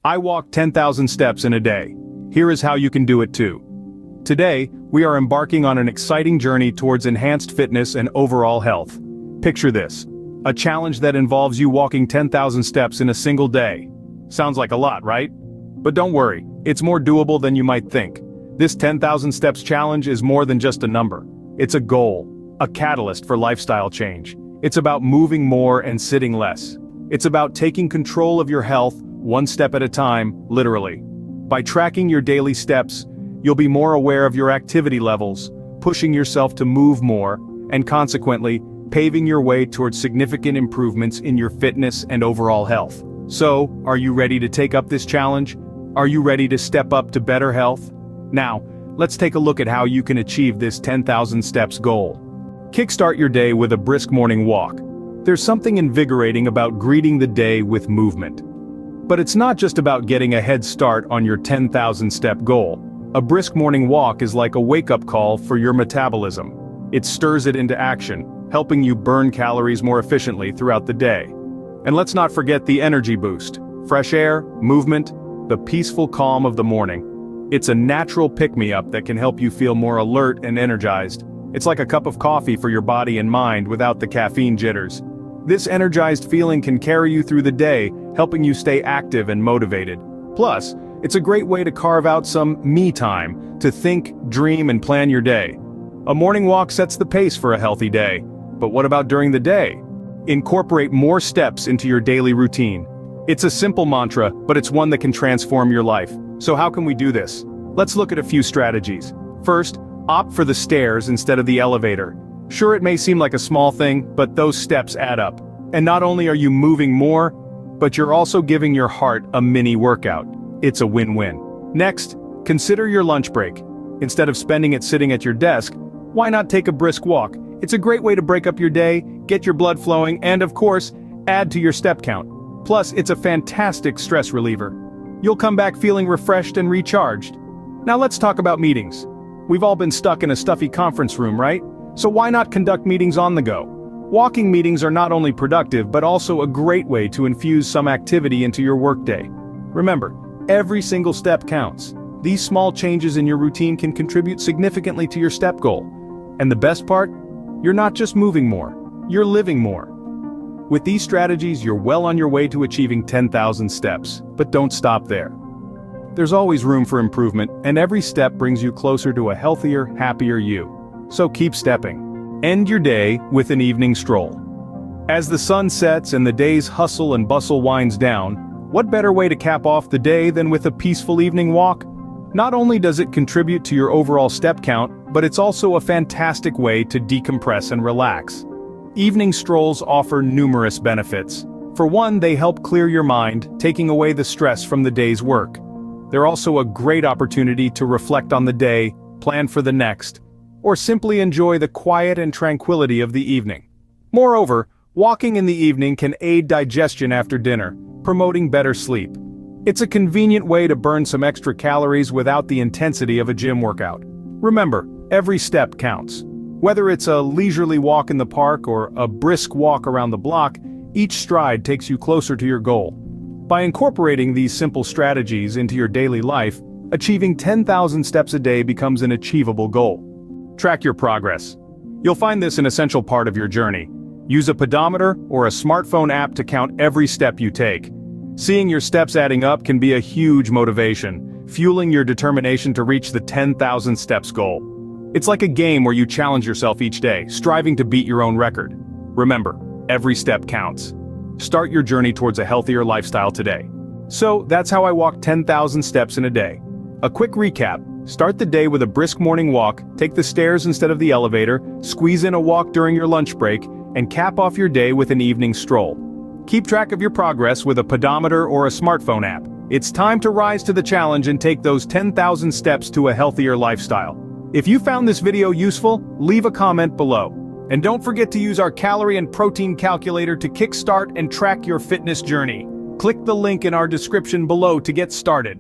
I walk 10,000 steps in a day. Here is how you can do it too. Today, we are embarking on an exciting journey towards enhanced fitness and overall health. Picture this: a challenge that involves you walking 10,000 steps in a single day. Sounds like a lot, right? But don't worry, it's more doable than you might think. This 10,000 steps challenge is more than just a number. It's a goal, a catalyst for lifestyle change. It's about moving more and sitting less. It's about taking control of your health, one step at a time, literally. By tracking your daily steps, you'll be more aware of your activity levels, pushing yourself to move more, and consequently, paving your way towards significant improvements in your fitness and overall health. So, are you ready to take up this challenge? Are you ready to step up to better health? Now, let's take a look at how you can achieve this 10,000 steps goal. Kickstart your day with a brisk morning walk. There's something invigorating about greeting the day with movement. But it's not just about getting a head start on your 10,000 step goal. A brisk morning walk is like a wake-up call for your metabolism. It stirs it into action, helping you burn calories more efficiently throughout the day. And let's not forget the energy boost. Fresh air, movement, the peaceful calm of the morning. It's a natural pick-me-up that can help you feel more alert and energized. It's like a cup of coffee for your body and mind without the caffeine jitters. This energized feeling can carry you through the day, helping you stay active and motivated. Plus, it's a great way to carve out some me time, to think, dream, and plan your day. A morning walk sets the pace for a healthy day. But what about during the day? Incorporate more steps into your daily routine. It's a simple mantra, but it's one that can transform your life. So how can we do this? Let's look at a few strategies. First, opt for the stairs instead of the elevator. Sure, it may seem like a small thing, but those steps add up. And not only are you moving more, but you're also giving your heart a mini workout. It's a win-win. Next, consider your lunch break. Instead of spending it sitting at your desk, why not take a brisk walk? It's a great way to break up your day, get your blood flowing, and of course, add to your step count. Plus, it's a fantastic stress reliever. You'll come back feeling refreshed and recharged. Now let's talk about meetings. We've all been stuck in a stuffy conference room, right? So why not conduct meetings on the go? Walking meetings are not only productive, but also a great way to infuse some activity into your workday. Remember, every single step counts. These small changes in your routine can contribute significantly to your step goal. And the best part? You're not just moving more, you're living more. With these strategies, you're well on your way to achieving 10,000 steps, but don't stop there. There's always room for improvement, and every step brings you closer to a healthier, happier you. So keep stepping. End your day with an evening stroll. As the sun sets and the day's hustle and bustle winds down, what better way to cap off the day than with a peaceful evening walk? Not only does it contribute to your overall step count, but it's also a fantastic way to decompress and relax. Evening strolls offer numerous benefits. For one, they help clear your mind, taking away the stress from the day's work. They're also a great opportunity to reflect on the day, plan for the next, or simply enjoy the quiet and tranquility of the evening. Moreover, walking in the evening can aid digestion after dinner, promoting better sleep. It's a convenient way to burn some extra calories without the intensity of a gym workout. Remember, every step counts. Whether it's a leisurely walk in the park or a brisk walk around the block, each stride takes you closer to your goal. By incorporating these simple strategies into your daily life, achieving 10,000 steps a day becomes an achievable goal. Track your progress. You'll find this an essential part of your journey. Use a pedometer or a smartphone app to count every step you take. Seeing your steps adding up can be a huge motivation, fueling your determination to reach the 10,000 steps goal. It's like a game where you challenge yourself each day, striving to beat your own record. Remember, every step counts. Start your journey towards a healthier lifestyle today. So, that's how I walk 10,000 steps in a day. A quick recap: start the day with a brisk morning walk, take the stairs instead of the elevator, squeeze in a walk during your lunch break, and cap off your day with an evening stroll. Keep track of your progress with a pedometer or a smartphone app. It's time to rise to the challenge and take those 10,000 steps to a healthier lifestyle. If you found this video useful, leave a comment below. And don't forget to use our calorie and protein calculator to kickstart and track your fitness journey. Click the link in our description below to get started.